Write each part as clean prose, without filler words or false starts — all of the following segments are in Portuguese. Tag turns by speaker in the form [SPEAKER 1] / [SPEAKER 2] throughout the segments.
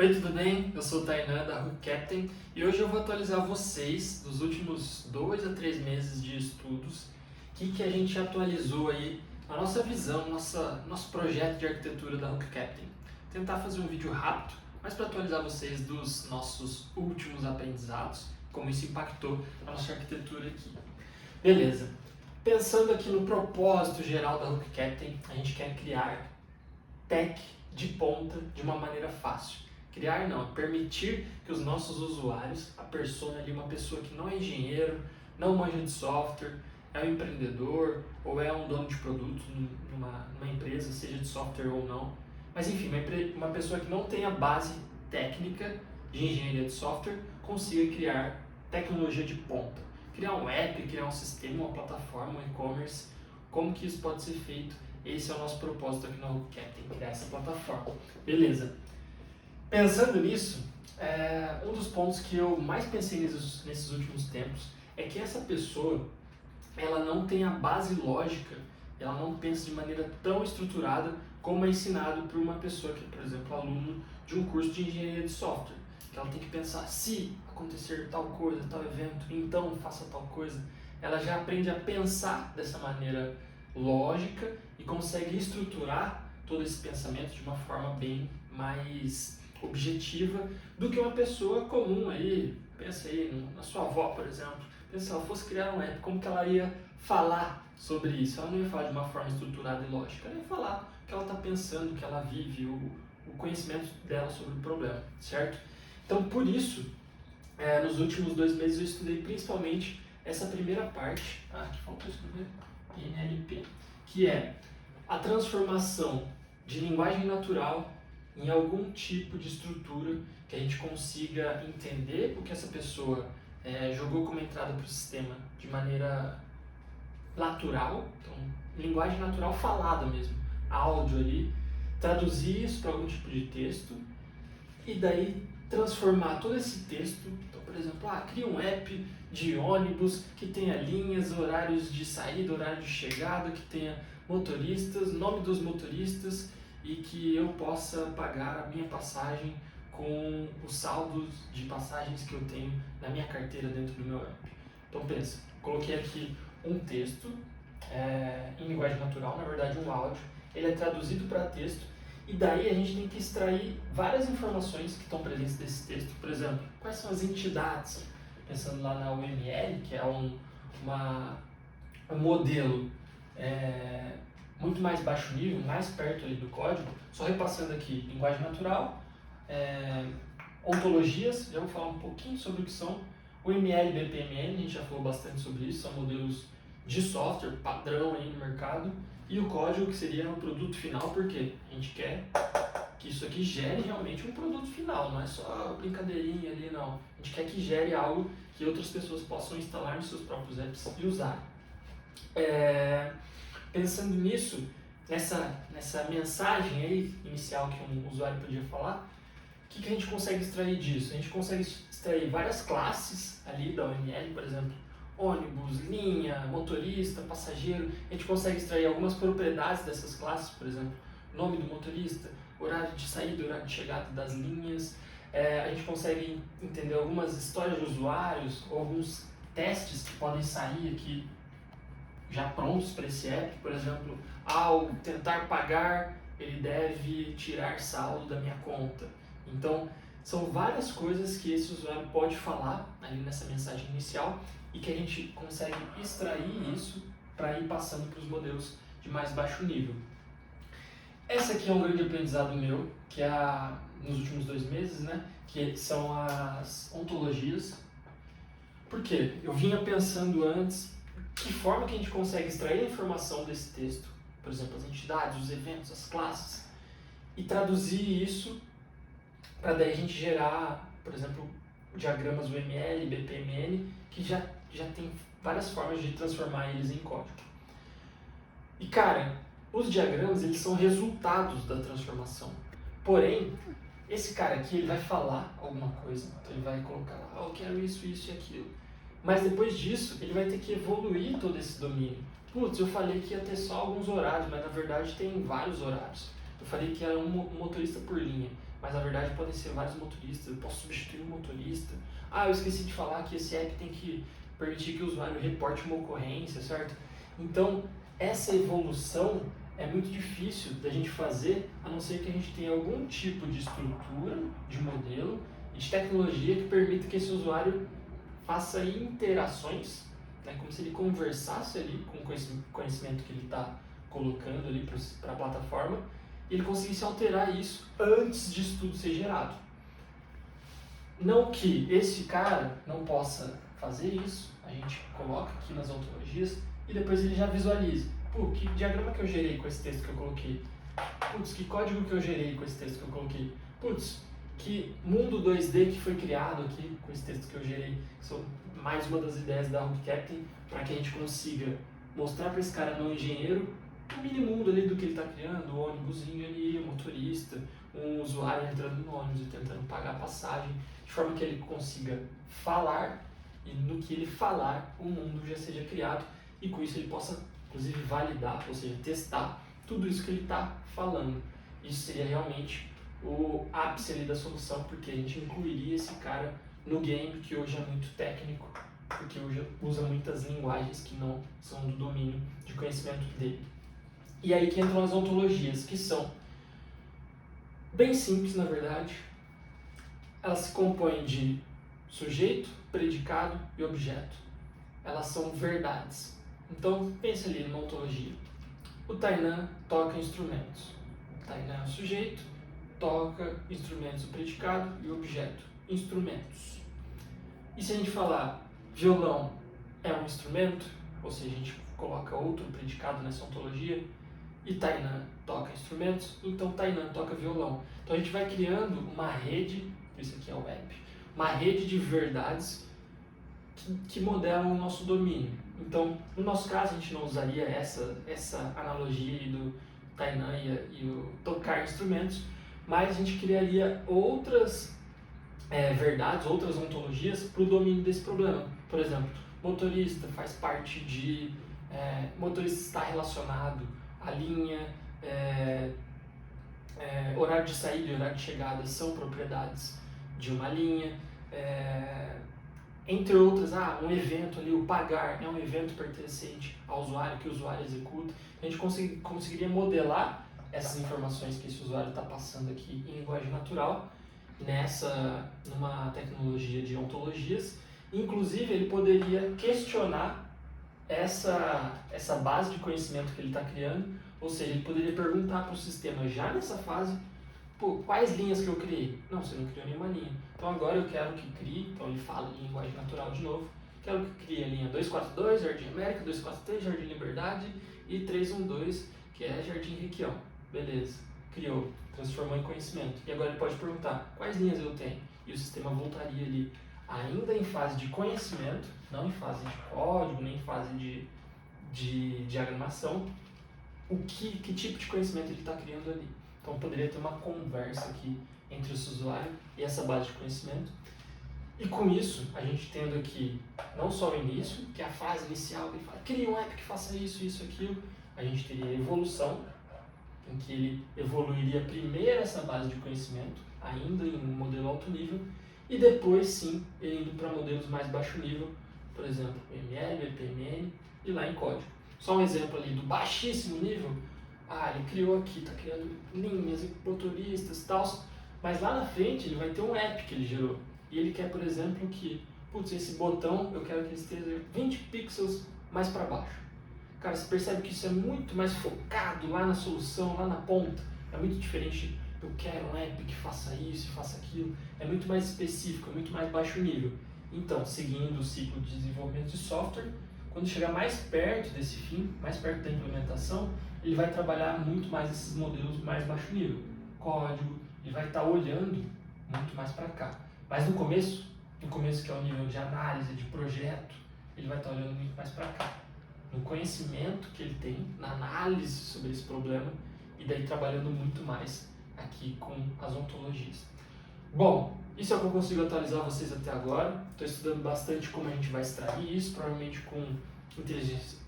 [SPEAKER 1] Oi, tudo bem? Eu sou o Tainan da Hook Captain e hoje eu vou atualizar vocês dos últimos 2 a 3 meses de estudos, que a gente atualizou aí a nossa visão, nosso projeto de arquitetura da Hook Captain. Tentar fazer um vídeo rápido, mas para atualizar vocês dos nossos últimos aprendizados, como isso impactou a nossa arquitetura aqui. Beleza. Pensando aqui no propósito geral da Hook Captain, a gente quer criar tech de ponta de uma maneira fácil. Criar não, permitir que os nossos usuários, a persona ali, uma pessoa que não é engenheiro, não manja de software, é um empreendedor ou é um dono de produto numa empresa, seja de software ou não, mas enfim, uma pessoa que não tem a base técnica de engenharia de software consiga criar tecnologia de ponta. Criar um app, criar um sistema, uma plataforma, um e-commerce, como que isso pode ser feito? Esse é o nosso propósito aqui na Hook Captain, criar essa plataforma. Beleza. Pensando nisso, um dos pontos que eu mais pensei nesses últimos tempos é que essa pessoa, ela não tem a base lógica, ela não pensa de maneira tão estruturada como é ensinado por uma pessoa que, por exemplo, aluno de um curso de engenharia de software, que ela tem que pensar, se acontecer tal coisa, tal evento, então faça tal coisa. Ela já aprende a pensar dessa maneira lógica e consegue estruturar todo esse pensamento de uma forma bem mais objetiva do que uma pessoa comum aí. Pensa aí na sua avó, por exemplo. Pensa se ela fosse criar um app, como que ela ia falar sobre isso? Ela não ia falar de uma forma estruturada e lógica, ela ia falar o que ela está pensando, o que ela vive, o conhecimento dela sobre o problema, certo? Então, por isso, nos últimos 2 meses eu estudei principalmente essa primeira parte, que faltou escrever, NLP, que é a transformação de linguagem natural em algum tipo de estrutura que a gente consiga entender o que essa pessoa jogou como entrada para o sistema de maneira natural, então linguagem natural falada mesmo, áudio ali, traduzir isso para algum tipo de texto e daí transformar todo esse texto, então por exemplo, cria um app de ônibus que tenha linhas, horários de saída, horário de chegada, que tenha motoristas, nome dos motoristas e que eu possa pagar a minha passagem com os saldos de passagens que eu tenho na minha carteira dentro do meu app. Então pensa, coloquei aqui um texto em linguagem natural, na verdade um áudio, ele é traduzido para texto e daí a gente tem que extrair várias informações que estão presentes nesse texto. Por exemplo, quais são as entidades? Pensando lá na UML, que é um modelo muito mais baixo nível, mais perto ali do código, só repassando aqui, linguagem natural, ontologias, já vou falar um pouquinho sobre o que são, UML e BPMN, a gente já falou bastante sobre isso, são modelos de software padrão aí no mercado, e o código que seria o produto final, porque a gente quer que isso aqui gere realmente um produto final, não é só brincadeirinha ali, não. A gente quer que gere algo que outras pessoas possam instalar nos seus próprios apps e usar. Pensando nisso, nessa mensagem aí inicial que um usuário podia falar, o que a gente consegue extrair disso? A gente consegue extrair várias classes ali da OML, por exemplo, ônibus, linha, motorista, passageiro. A gente consegue extrair algumas propriedades dessas classes, por exemplo, nome do motorista, horário de saída, horário de chegada das linhas. A gente consegue entender algumas histórias de usuários, ou alguns testes que podem sair aqui já prontos para esse app. Por exemplo, ao tentar pagar, ele deve tirar saldo da minha conta. Então, são várias coisas que esse usuário pode falar ali nessa mensagem inicial e que a gente consegue extrair isso para ir passando para os modelos de mais baixo nível. Essa aqui é um grande aprendizado meu, que é nos últimos 2 meses, né? Que são as ontologias. Por quê? Eu vinha pensando antes que forma que a gente consegue extrair a informação desse texto, por exemplo, as entidades, os eventos, as classes, e traduzir isso para daí a gente gerar, por exemplo, diagramas UML, BPMN, que já tem várias formas de transformar eles em código. E cara, os diagramas eles são resultados da transformação. Porém, esse cara aqui ele vai falar alguma coisa, então ele vai colocar lá, eu quero isso, isso e aquilo. Mas depois disso, ele vai ter que evoluir todo esse domínio. Putz, eu falei que ia ter só alguns horários, mas na verdade tem vários horários. Eu falei que era um motorista por linha. mas na verdade podem ser vários motoristas, eu posso substituir um motorista. Ah, eu esqueci de falar que esse app tem que permitir que o usuário reporte uma ocorrência, certo? Então, essa evolução é muito difícil da gente fazer, a não ser que a gente tenha algum tipo de estrutura, de modelo e de tecnologia que permita que esse usuário faça interações, né, como se ele conversasse ali com o conhecimento que ele está colocando ali para a plataforma, e ele conseguisse alterar isso antes disso tudo ser gerado. Não que esse cara não possa fazer isso, a gente coloca aqui nas ontologias e depois ele já visualiza. Pô, que diagrama que eu gerei com esse texto que eu coloquei? Putz, que código que eu gerei com esse texto que eu coloquei? Putz, que mundo 2D que foi criado aqui com esse texto que eu gerei? São mais uma das ideias da Hook Captain para que a gente consiga mostrar para esse cara não engenheiro o mini mundo ali do que ele está criando, o ônibusinho ali, o motorista, um usuário entrando no ônibus e tentando pagar a passagem, de forma que ele consiga falar e no que ele falar o mundo já seja criado e com isso ele possa inclusive validar, ou seja, testar tudo isso que ele está falando. Isso seria realmente o ápice ali da solução, porque a gente incluiria esse cara no game, que hoje é muito técnico, porque hoje usa muitas linguagens que não são do domínio de conhecimento dele. E aí que entram as ontologias, que são bem simples, na verdade. Elas se compõem de sujeito, predicado e objeto. Elas são verdades. Então, pense ali numa ontologia. O Tainan toca instrumentos. O Tainan é o sujeito, toca instrumentos, o predicado e o objeto, instrumentos. E se a gente falar violão é um instrumento, ou seja, a gente coloca outro predicado nessa ontologia, e Tainan toca instrumentos, então Tainan toca violão. Então a gente vai criando uma rede, isso aqui é o app, uma rede de verdades que modelam o nosso domínio. Então, no nosso caso, a gente não usaria essa analogia aí do Tainan e o tocar instrumentos, mas a gente criaria outras verdades, outras ontologias para o domínio desse problema. Por exemplo, motorista faz parte de... motorista está relacionado à linha, horário de saída e horário de chegada são propriedades de uma linha, entre outras, um evento ali, o pagar é um evento pertencente ao usuário, que o usuário executa. A gente conseguiria modelar essas informações que esse usuário está passando aqui em linguagem natural, numa tecnologia de ontologias. Inclusive, ele poderia questionar essa base de conhecimento que ele está criando, ou seja, ele poderia perguntar para o sistema já nessa fase, quais linhas que eu criei? Não, você não criou nenhuma linha. Então agora eu quero que crie, então ele fala em linguagem natural de novo, quero que crie a linha 242, Jardim América, 243, Jardim Liberdade e 312, que é Jardim Requião. Beleza, criou, transformou em conhecimento. E agora ele pode perguntar, quais linhas eu tenho? E o sistema voltaria ali, ainda em fase de conhecimento, não em fase de código, nem em fase de diagramação, que tipo de conhecimento ele está criando ali. Então poderia ter uma conversa aqui entre esse usuário e essa base de conhecimento. E com isso, a gente tendo aqui não só o início, que é a fase inicial, ele fala, cria um app que faça isso, isso, aquilo. A gente teria a evolução, em que ele evoluiria primeiro essa base de conhecimento, ainda em um modelo alto nível, e depois sim, ele indo para modelos mais baixo nível, por exemplo, ML, EPMN e lá em código. Só um exemplo ali do baixíssimo nível, ele criou aqui, está criando linhas, motoristas e tal, mas lá na frente ele vai ter um app que ele gerou. E ele quer, por exemplo, que, esse botão eu quero que ele esteja 20 pixels mais para baixo. Cara, você percebe que isso é muito mais focado lá na solução, lá na ponta. É muito diferente, eu quero um app que faça isso, faça aquilo. É muito mais específico, é muito mais baixo nível. Então, seguindo o ciclo de desenvolvimento de software, quando chegar mais perto desse fim, mais perto da implementação, ele vai trabalhar muito mais esses modelos mais baixo nível. Código, ele vai estar olhando muito mais para cá. Mas no começo que é o nível de análise, de projeto, ele vai estar olhando muito mais para cá. No conhecimento que ele tem, na análise sobre esse problema, e daí trabalhando muito mais aqui com as ontologias. Bom, isso é o que eu consigo atualizar vocês até agora. Estou estudando bastante como a gente vai extrair isso, provavelmente com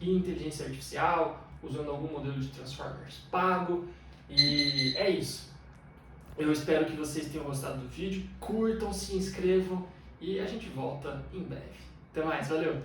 [SPEAKER 1] inteligência artificial, usando algum modelo de transformers pago, e é isso. Eu espero que vocês tenham gostado do vídeo, curtam, se inscrevam e a gente volta em breve. Até mais, valeu!